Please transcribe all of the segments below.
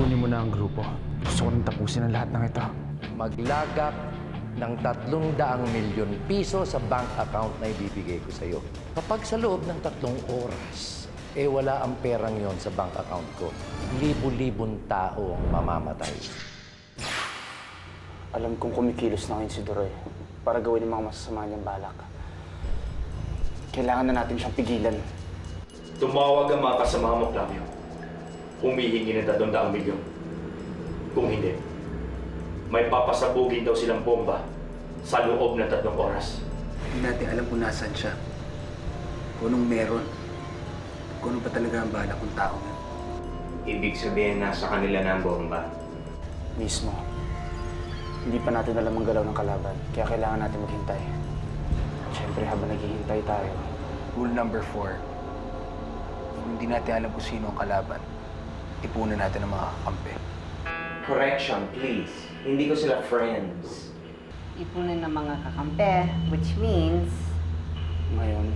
kunin mo na ang grupo. Gusto ko nang tapusin ang lahat ng ito. Maglagak ng 300 milyon piso sa bank account na ibibigay ko sa'yo. Kapag sa loob ng 3 oras, wala ang perang yon sa bank account ko, libu-libong tao ang mamamatay. Alam kong kumikilos na ngayon si Duroy para gawin yung mga masasama niyang balak. Kailangan na natin siyang pigilan. Tumawag ang mga kasama mo, Flavio. Humihingi ng 300 milyon. Kung hindi, may papasabugin daw silang bomba sa loob ng 3 oras. Hindi natin alam kung nasaan siya. Kung anong meron. Kung ano ba talaga ang balak ng tao yan. Ibig sabihin nasa kanila na ang bomba. Mismo. Hindi pa natin alam ang galaw ng kalaban, kaya kailangan natin maghintay. At syempre, habang naghihintay tayo, Rule number 4. Kung hindi natin alam kung sino ang kalaban, ipunan natin ang mga kakampi. Correction, please. Hindi ko sila friends. Ipunan ng mga kakampi, which means... ngayon,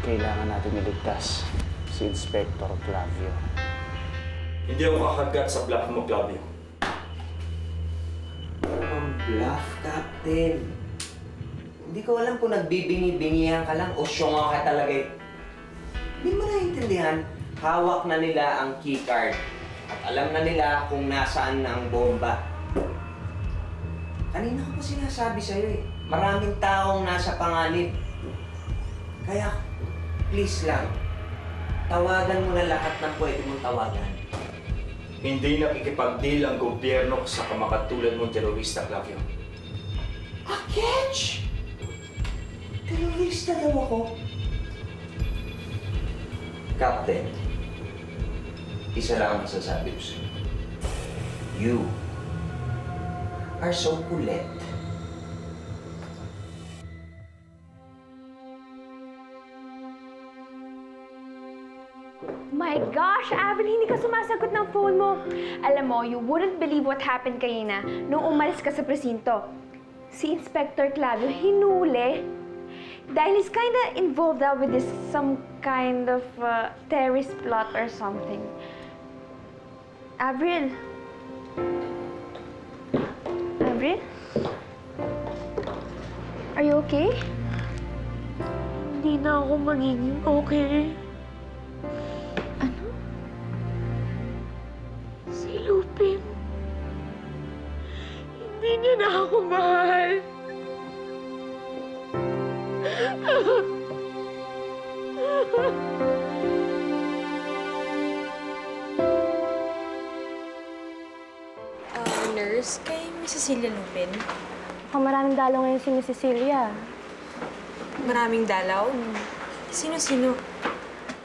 kailangan natin iligtas si Inspector Flavio. Hindi ako kakagat sa bluff mo, Flavio. Ang bluff, Captain. Hindi ko alam kung nagbibingi-bingihan ka lang o syonga ka talaga eh. Hindi mo naiintindihan, hawak na nila ang keycard at alam na nila kung nasaan na ang bomba. Kanina ko pa sinasabi sa'yo eh, maraming taong nasa panganib. Kaya, please lang, tawagan mo na lahat ng pwede mong tawagan. Hindi nakikipag-deal ang gobyerno sa kamakatulad mong terorista, Flavio. Aketch! Terorista daw ako. Captain, isa lang ang masasabi ko sa'yo. You are so kulit. My gosh, Avril, hindi ka sumasagot ng phone mo. Alam mo, you wouldn't believe what happened kanina nung umalis ka sa presinto. Si Inspector Clavio hinuli. Dahil he's kinda involved with this some kind of terrorist plot or something. Avril? Avril? Are you okay? Hindi na ako magiging okay. Ano? Si Lupin. Hindi niya na ako mahal. Nurse, kay Miss Cecilia Lupin. Mukhang maraming dalaw ngayon si Miss Cecilia. Maraming dalaw? Sino-sino?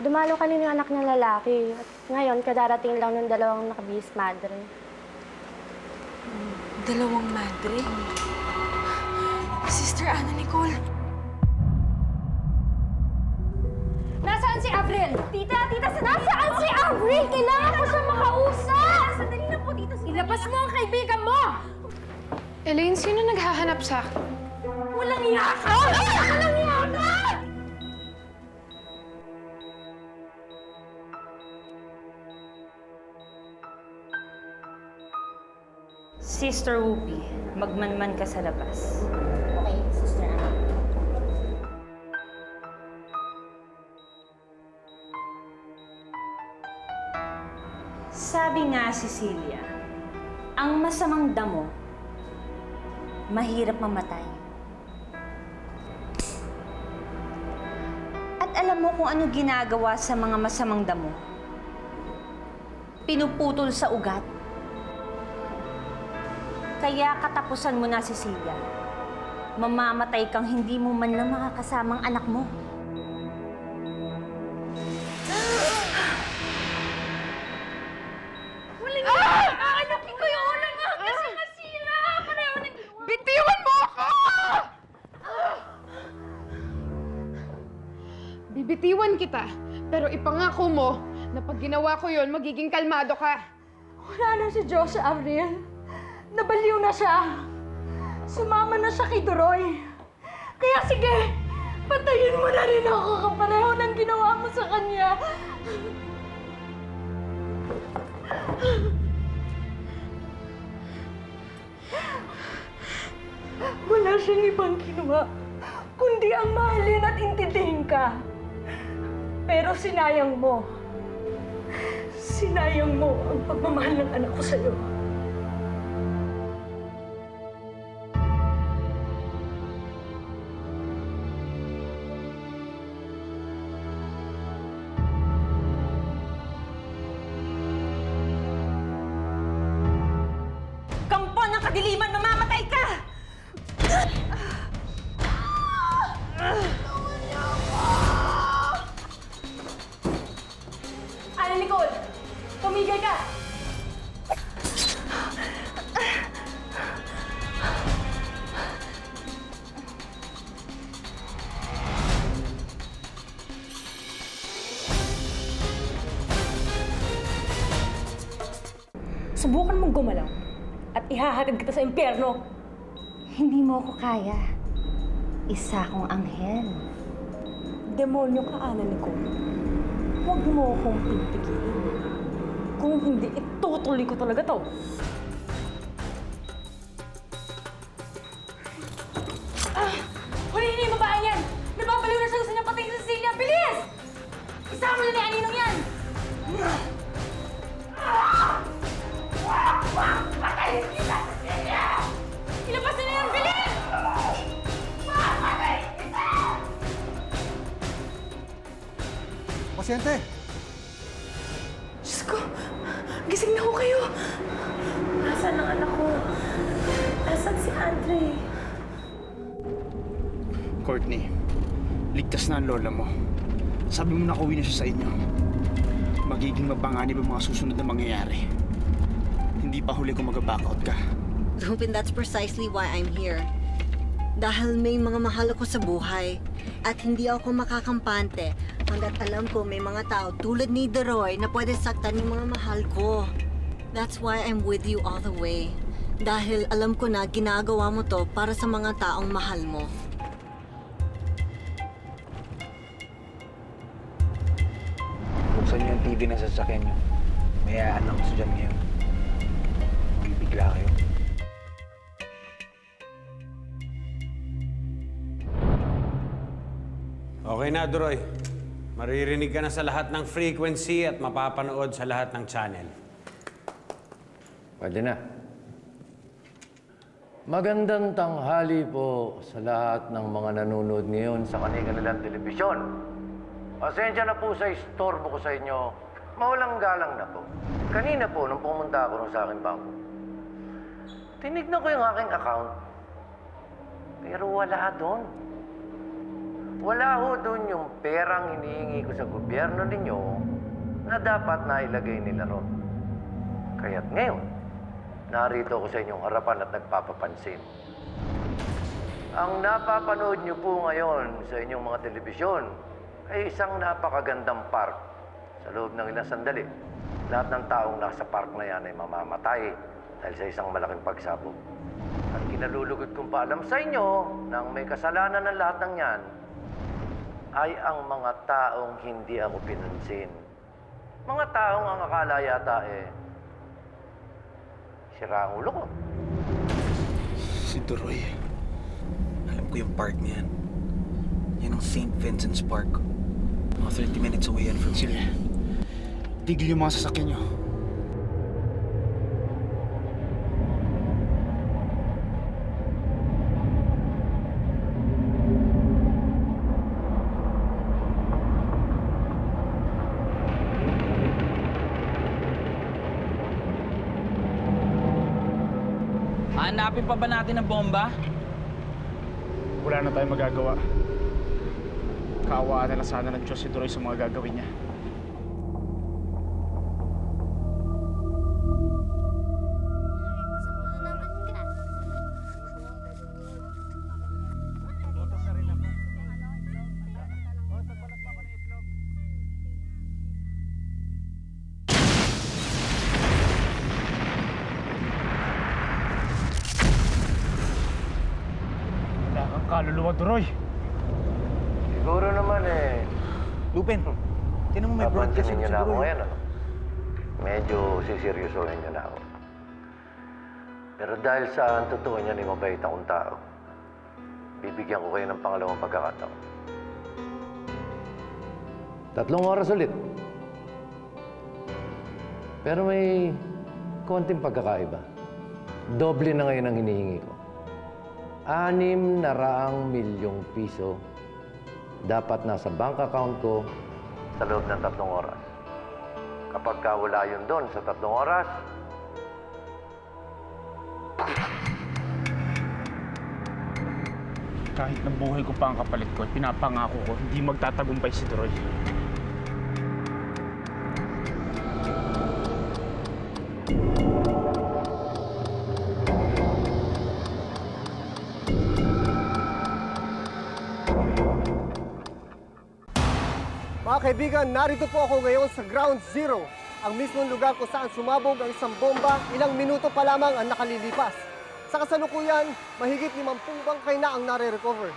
Dumalo kanina yung anak niya lalaki. At ngayon, kadarating lang ng 2 nakabihis madre. Dalawang madre? Sister Ana Nicole. Nasaan si Avril? Tita, nasaan si Avril? Kailangan ko siya makausap! Sandali na po dito. Ilabas mo ang kaibigan mo! Elaine, sino naghahanap sa akin? Walang yaka! Walang yaka! Sister Whoopi, magmanman ka sa labas. Okay, Sister Ana. Sabi nga, Cecilia, ang masamang damo, mahirap mamatay. At alam mo kung ano ginagawa sa mga masamang damo? Pinuputol sa ugat. Kaya katapusan mo na, Cecilia. Mamamatay kang hindi mo man lang makakasamang anak mo. Aanakin ko yung ulo mo kasi nasira! Pareho na ginawa. Bitiwan mo ako! Bibitiwan kita, pero ipangako mo na pag ginawa ko yon, magiging kalmado ka. Wala na si Diyos, Avril. Nabaliw na siya. Sumama na siya kay Duroy. Kaya sige, patayin mo na rin ako kapareho ng ginawa mo sa kanya. siyang ibang ginawa, kundi ang mahalin at intindihin ka. Pero sinayang mo. Sinayang mo ang pagmamahal ng anak ko sa'yo. Kampo ng kadiliman, mamamatay ka! Ana Nicole, tumigil ka! Subukan mong gumalaw at ihahatid kita sa impyerno. Hindi mo ako kaya. Isa akong anghel. Demonyo ka, Ana Nicole. Huwag mo akong pipigilin. Kung hindi, itutuloy ko talaga to. Hulihin niyo yung babae yan! Nababaliw na siya gusto niya patayin si Cecilia! Bilis! Isama na ni Aninong yan! Patayin kita, Cecilia! Ilabas na yan! Bilis! Patayin kita! Pasyente! Diyos ko! Gising na ko kayo! Nasaan ang anak ko? Nasaan si Andre? Courtney, ligtas na ang lola mo. Sabi mo nakauwi na siya sa inyo. Magiging mapanganib ang mga susunod na mangyayari. Hindi pa huli kung mag-back out ka. Ruben, that's precisely why I'm here. Dahil may mga mahal ako sa buhay at hindi ako makakampante hanggat alam ko may mga tao tulad ni Deroy na pwede saktan yung mga mahal ko. That's why I'm with you all the way. Dahil alam ko na ginagawa mo to para sa mga taong mahal mo. Buksan niyo yung TV na sasakyan niyo. May a-announce dyan ngayon. Bibigla kayo. Okay na, Duroy. Maririnig ka na sa lahat ng frequency at mapapanood sa lahat ng channel. Pwede na. Magandang tanghali po sa lahat ng mga nanonood ngayon sa kanilang telebisyon. Pasensya na po sa istorbo ko sa inyo. Mawalang galang na po. Kanina po, nung pumunta ako sa aking bangko, tinignan ko yung aking account. Pero wala doon. Wala ho doon yung perang hinihingi ko sa gobyerno ninyo na dapat nailagay nila ron. Kaya't ngayon, narito ako sa inyong harapan at nagpapapansin. Ang napapanood niyo po ngayon sa inyong mga telebisyon ay isang napakagandang park. Sa loob ng ilang sandali, lahat ng taong nasa park na yan ay mamamatay dahil sa isang malaking pagsabog. At kinalulugod kong paalam sa inyo na ang may kasalanan ng lahat ng yan ay ang mga taong hindi ako pinansin. Mga taong ang akala yata sira ang ulo ko. Si Duroy. Alam ko yung park niyan. Yan ang St. Vincent's Park. Mga 30 minutes away yan from here. Sige. Tigil yung mga sasakyan niyo. Hanapin pa ba natin ang bomba? Wala na tayong magagawa. Kaawaan na lang sana ng Diyos si Duroy sa mga gagawin niya. Wala kang kaluluwa, Duroy. Siguro naman Ruben, tinan mo may broadcast papansinin niyo si na ako Duroy. ngayon, ano? Medyo siseryosohin niyo na ako. Pero dahil sa totoo niya ni mabait akong tao, bibigyan ko kayo ng pangalawang pagkakataon. 3 oras ulit. Pero may konting pagkakaiba. Doble na ngayon ang hinihingi ko. 600 milyong piso dapat nasa bank account ko sa loob ng 3 oras. Kapag wala yun doon sa 3 oras, Kahit na buhay ko pa ang kapalit ko, pinapangako ko, hindi magtatagumpay si Troy. Mga kaibigan, narito po ako ngayon sa Ground Zero, ang mismong lugar kung saan sumabog ang isang bomba ilang minuto pa lamang ang nakalilipas. Sa kasalukuyan, mahigit 50 bangkay na ang nare-recover.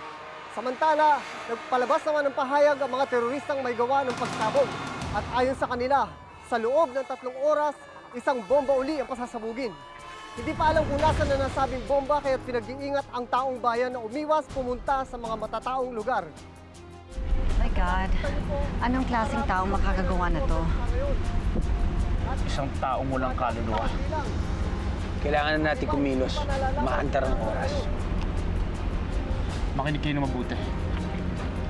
Samantala, nagpalabas naman ng pahayag ang mga teroristang may gawa ng pagsabog. At ayon sa kanila, sa loob ng 3 oras, isang bomba uli ang pasasabugin. Hindi pa alam kung nasan na nasabing bomba kaya pinag-iingat ang taong bayan na umiwas pumunta sa mga matataong lugar. My God, anong klaseng tao makakagawa na to? Isang taong walang kaluluwa. Kailangan na natin kumilos. Maantar ang oras. Makinig kayo na mabuti.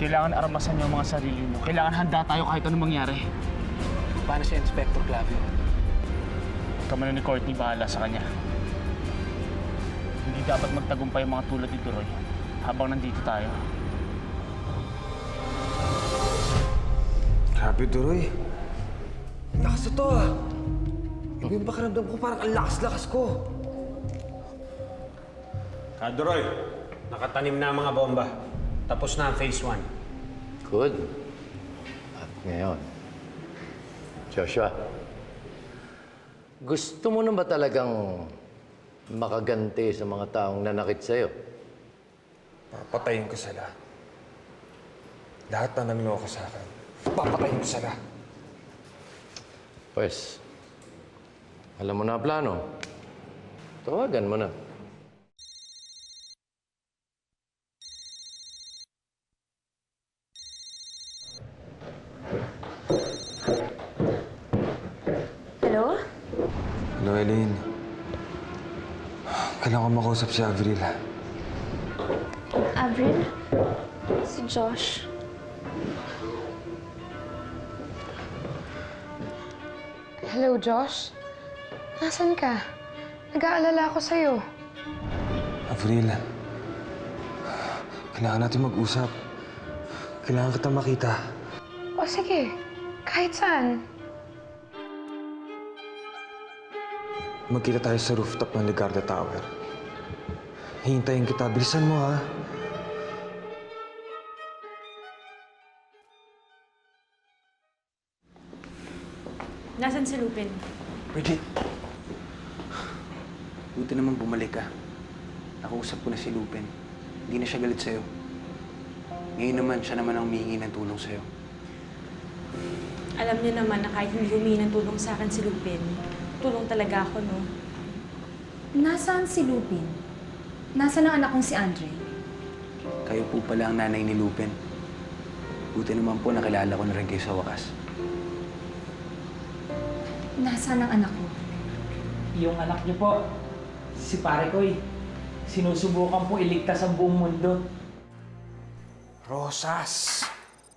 Kailangan armasan niyo ang mga sarili mo. Kailangan handa tayo kahit anong mangyari. Paano si Inspector Clavio? Kami na ni Courtney bahala sa kanya. Hindi dapat magtagumpay ang mga tulad ni Duroy habang nandito tayo. Grabe, Duroy. Lakas ito ah. Iba yung pakiramdam ko, parang ang lakas-lakas ko. Kadroy, nakatanim na ang mga bomba. Tapos na ang phase 1. good. At ngayon, Joshua, gusto mo na ba talagang makaganti sa mga taong nanakit sa'yo? Papatayin ko sila. Lahat na nanloko sa akin. Papatayin ko sila. Pues, alam mo na ang plano. Tawagan mo na. Hello? Hello, Elaine. Kailangan ko makausap si Avril. Avril? Si Josh. Hello, Josh? Nasaan ka? Nag-aalala ako sa'yo. Avril, kailangan natin mag-usap. Kailangan kita makita. O sige, kahit saan. Magkita tayo sa rooftop ng Legarda Tower. Hihintayin kita. Bilisan mo, ha? Nasaan si Lupin? Bridget, buti naman bumalik ka. Nakausap ko na si Lupin. Hindi na siya galit sa'yo. Ngayon naman, siya naman ang humihingi ng tulong sa'yo. Alam niyo naman na kahit hindi humingi ng tulong sa akin si Lupin, tulong talaga ako, no? Nasaan si Lupin? Nasaan ang anak kong si Andre? Kayo po pala ang nanay ni Lupin. Buti naman po nakilala ko na rin kayo sa wakas. Nasaan ang anak ko? Yung anak niyo po, si pare ko sinusubukan po iligtas ang buong mundo. Rosas,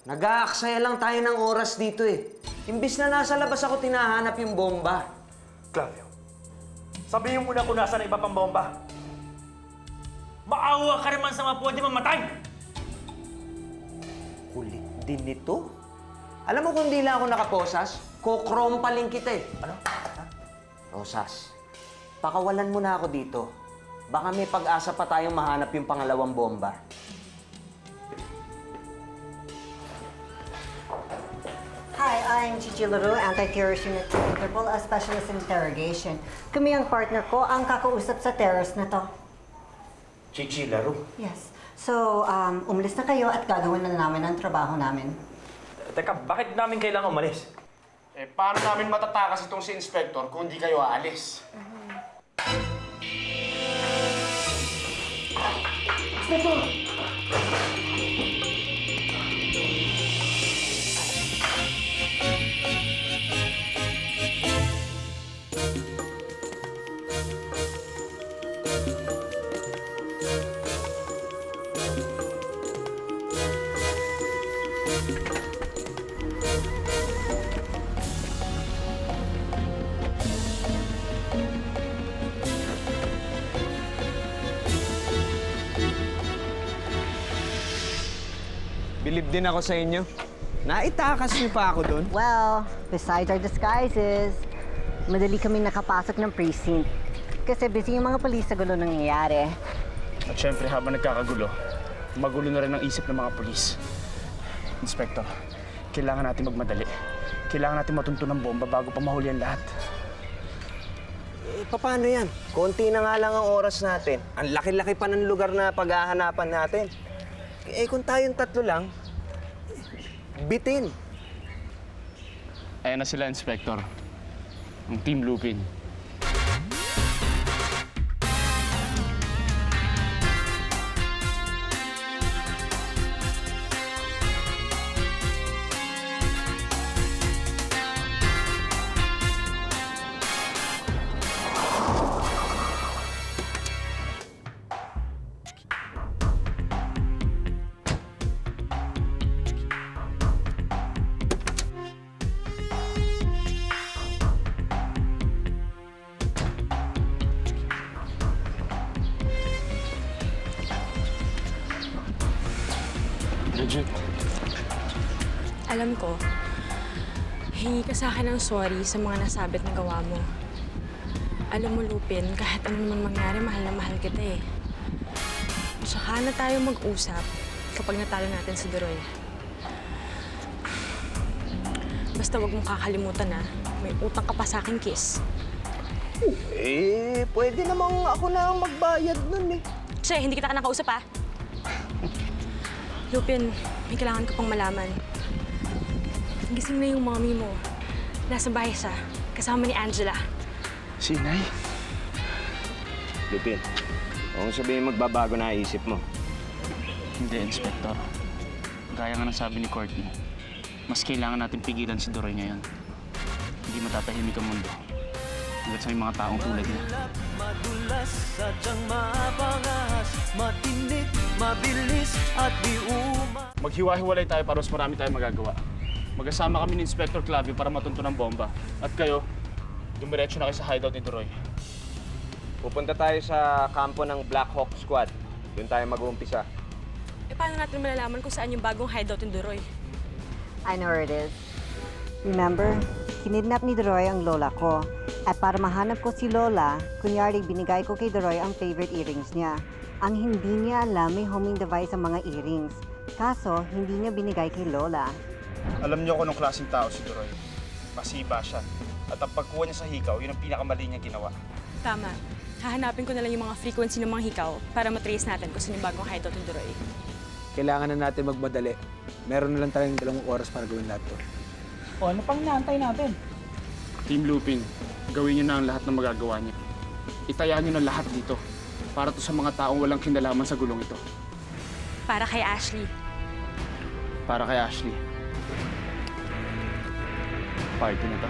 nag-aaksaya lang tayo ng oras dito eh. Imbis na nasa labas ako tinahanap yung bomba. Clavio, sabihin mo na kung nasa na iba pang bomba. Maawa ka naman sa mga pwede mamatay! Kulit din nito. Alam mo kung di lang ako nakaposas, kokrompaling kita eh. Ano? Rosas, pakawalan mo na ako dito. Baka may pag-asa pa tayong mahanap yung pangalawang bomba. Hi, I'm Gigi Leroux, Anti-Terrorist Unit sa Interpol, a Specialist in Interrogation. Kami ang partner ko, ang kakausap sa terrorist na to. Chichi Laro. Yes. So, umalis na kayo at gagawin na namin ang trabaho namin. Teka, bakit namin kailangan umalis? Eh, paano namin matatakas itong si Inspector kung hindi kayo aalis? Inspector! Bilib din ako sa inyo. Naitakas niyo pa ako doon. Well, besides our disguises, madali kami nakapasok ng precinct. Kasi busy yung mga polis sa gulo nangyayari. At syempre, habang nagkakagulo, magulo na rin ang isip ng mga polis. Inspector, kailangan natin magmadali. Kailangan natin matunto ng bomba bago pa mahuli ang lahat. Eh, paano yan? Konti na nga lang ang oras natin. Ang laki-laki pa ng lugar na paghahanapan natin. Eh, kung tayong tatlo lang, bitin. Ayan na sila, Inspector. Ang Team Lupin. Legit. Alam ko, hingi ka sa akin ng sorry sa mga nasabit na gawa mo. Alam mo, Lupin, kahit ano naman mangyari, mahal na mahal kita eh. Tsaka na tayo mag-usap kapag natalo natin si Deroy. Basta wag mong kakalimutan na may utang ka pa sa akin, Kiss. Eh, pwede namang ako na ang magbayad nun eh. Che, hindi kita nakausap ah. Lupin, may kailangan ko pang malaman. Gising na yung mommy mo. Nasa bahay siya, kasama ni Angela. Si Nay? Lupin, huwag sabihin magbabago na isip mo. Hindi, Inspector. Gaya nga ng sabi ni Courtney, mas kailangan natin pigilan si Doroy ngayon. Hindi matatahimik ang mundo. Hanggat sa may mga taong tulad niya. Madulas, sadyang mapangas, matinik, mabilis at di Maghiwa-hiwalay tayo para mas marami tayong magagawa. Magkasama kami ni Inspector Clavio para matunto ng bomba. At kayo, dumiretso na kayo sa hideout ni Doroy. Pupunta tayo sa kampo ng Black Hawk Squad. Doon tayo mag-uumpisa. Eh, paano natin malalaman kung saan yung bagong hideout ni Deroy? I know where it is. Remember, kinidnap ni Deroy ang lola ko. At para mahanap ko si Lola, kunyari binigay ko kay Deroy ang favorite earrings niya. Ang hindi niya alam may homing device ang mga earrings. Kaso, hindi niya binigay kay Lola. Alam niyo kung anong klaseng tao si Doroy. Masiba siya. At ang pagkuha niya sa hikaw, yun ang pinakamali niya ginawa. Tama. Hahanapin ko na lang yung mga frequency ng mga hikaw para matrace natin kung saan yung bagong hideout ni Deroy. Kailangan na natin magmadali. Meron na lang tayong 2 oras para gawin lahat to. O, ano pang inaantay natin? Team Lupin, gawin niyo na ang lahat ng magagawa niyo. Itaya niyo na lahat dito para to sa mga taong walang kinalaman sa gulong ito. Para kay Ashley. Para kay Ashley. Party na to.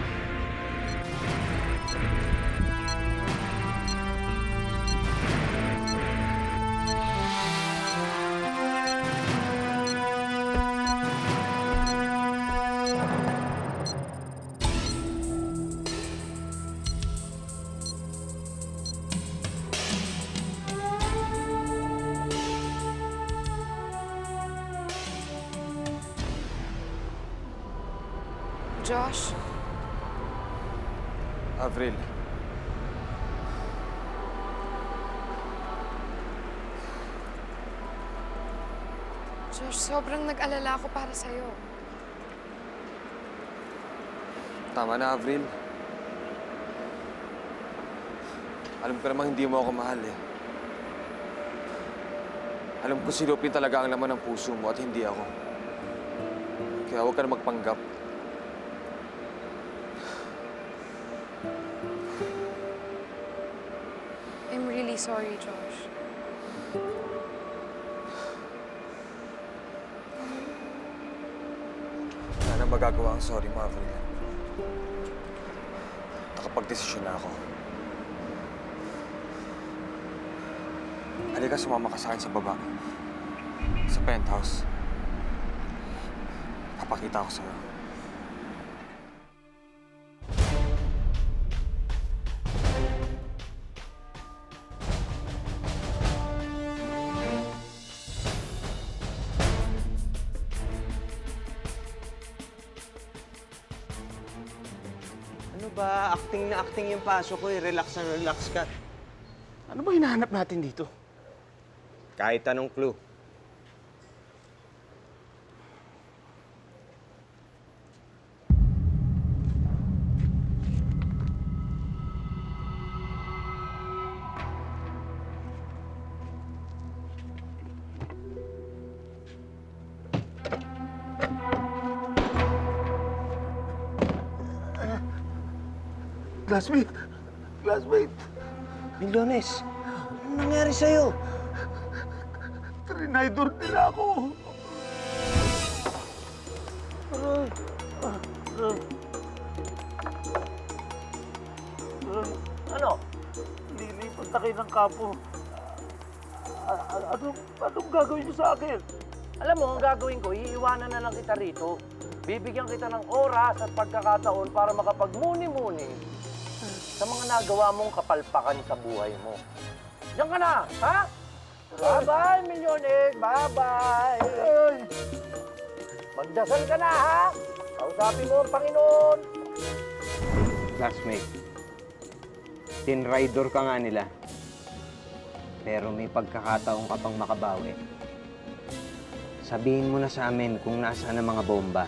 Josh? Avril. Josh, sobrang nag-alala ako para sa'yo. Tama na, Avril. Alam ko namang hindi mo ako mahal eh. Alam ko si Lupin talaga ang laman ng puso mo at hindi ako. Kaya huwag ka na magpanggap. I'm really sorry, Josh. Wala na magagawa ang sorry mo, Avril. Nakapag-desisyon na ako. Halika, sumama ka sa akin sa baba. Sa penthouse. Papakita ko sa'yo. Ano ba? Acting na acting yung pasok ko eh. Relax na relax ka. Ano ba hinahanap natin dito? Kahit anong clue. Classmate! Classmate! Milyones, ano nangyari sa'yo? Trinidor nila ako! Ano? Lilipat na kayo ng kapo. Anong gagawin niyo sa akin? Alam mo, ang gagawin ko, iiwanan na lang kita rito. Bibigyan kita ng oras at pagkakataon para makapagmuni-muni sa mga nagawa mong kapalpakan sa buhay mo. Diyan ka na, ha? Bye-bye, Milyones! Bye-bye! Magdasal ka na, ha? Kausapin mo ang Panginoon! Classmate, tinrider ka nga nila. Pero may pagkakataon ka pang makabawi. Sabihin mo na sa amin kung nasaan ang mga bomba.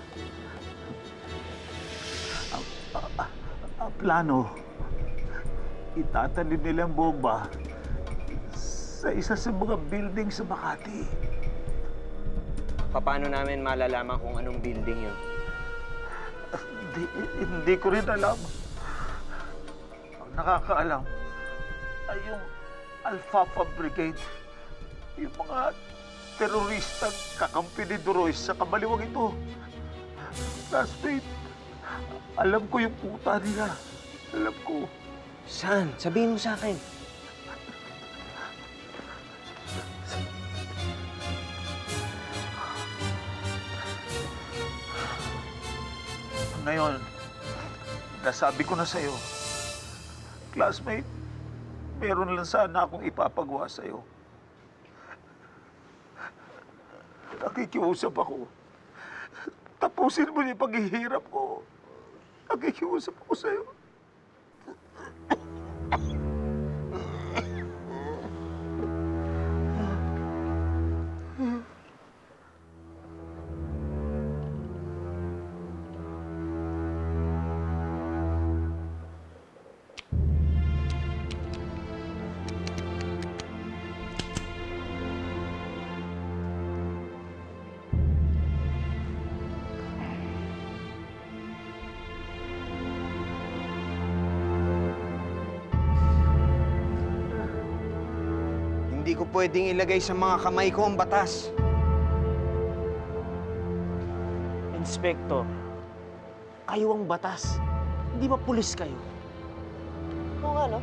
Ang plano, itatanim nila ang bomba sa isa sa mga building sa Makati. Paano namin malalaman kung anong building yun? Hindi ko rin alam. Ang nakakaalam ay yung Alfalfa Brigade. Yung mga teroristang kakampi ni Duroy sa kabaliwang ito. Classmate, alam ko yung puta nila. Alam ko. Saan? Sabihin mo sa akin. Ngayon, nasabi ko na sa'yo, classmate, meron lang sana akong ipapagawa sa'yo. Nakikiusap ako. Tapusin mo yung paghihirap ko. Nakikiusap ako sa'yo. Hindi ko pwedeng ilagay sa mga kamay ko ang batas. Inspektor, kayo ang batas. Hindi ba pulis kayo? Oo nga, no?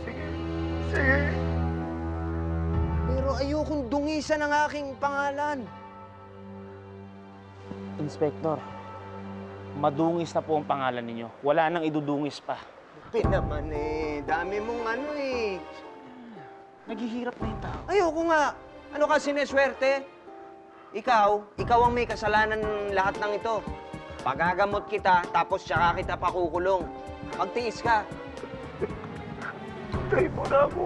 Sige. Pero ayokong dungisan ang aking pangalan. Inspektor, madungis na po ang pangalan ninyo. Wala nang idudungis pa. Hindi naman eh. Dami mong ano eh. Naghihirap na yung tao. Ayoko nga. Ano ka sineswerte? Ikaw ang may kasalanan ng lahat ng ito. Pagagamot kita, tapos tsaka kita pakukulong. Magtiis ka. Tayo mo na ako.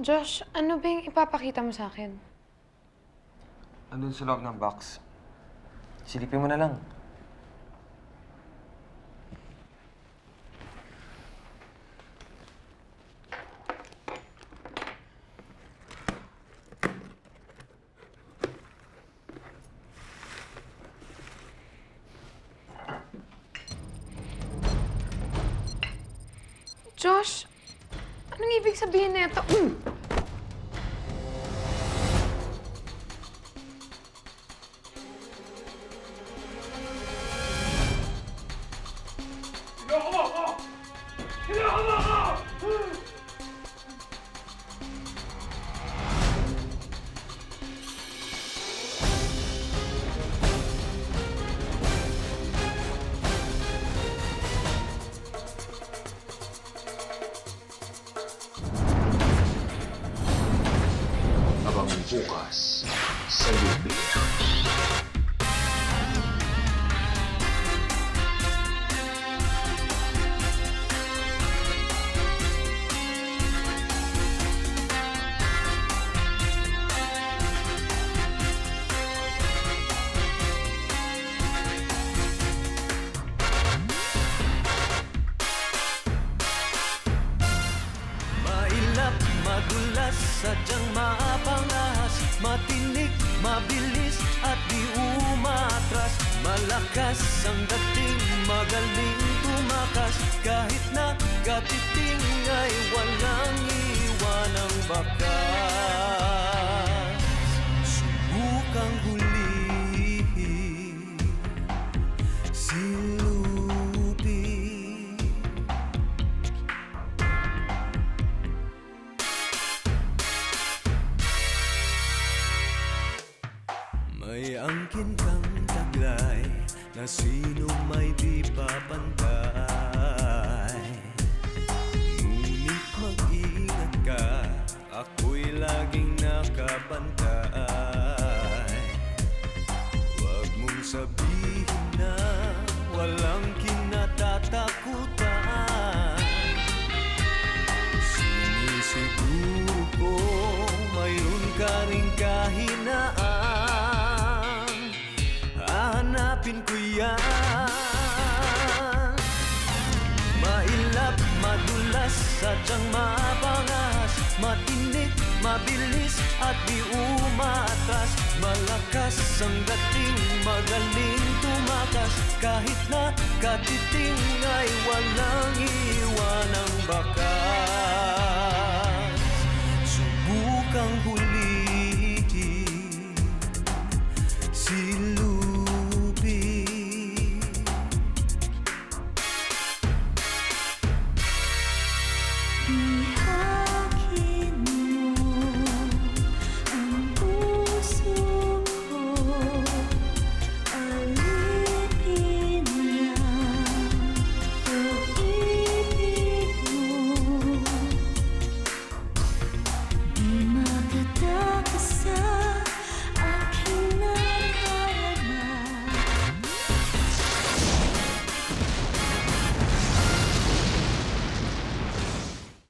Josh, ano ba yung ipapakita mo sa akin? Andun sa loob ng box. Silipin mo na lang. Josh, anong ibig sabihin na ito? Abangan bukas sa Lubi. Mailap, madulas, sadyang maapangas, matinik, mabilis at di umatras. Malakas ang dating, magaling tumakas, kahit na katiting ay walang iwanang bakas. Subukang hulihin si Lupi. May angkin kang taglay na sino may di papantay. Ngunit mag-ingat ka, ako'y laging nakabantay. Huwag mong sabihin na walang kinatatakutan. Sinisiguro ko mayroon ka ring kahinaan. Hahanapin ko yan. Mailap, madulas, sadyang mabangas, matinik, mabilis at di umatras. Malakas ang dating, magaling tumakas, kahit na katiting ay walang iwanang bakas.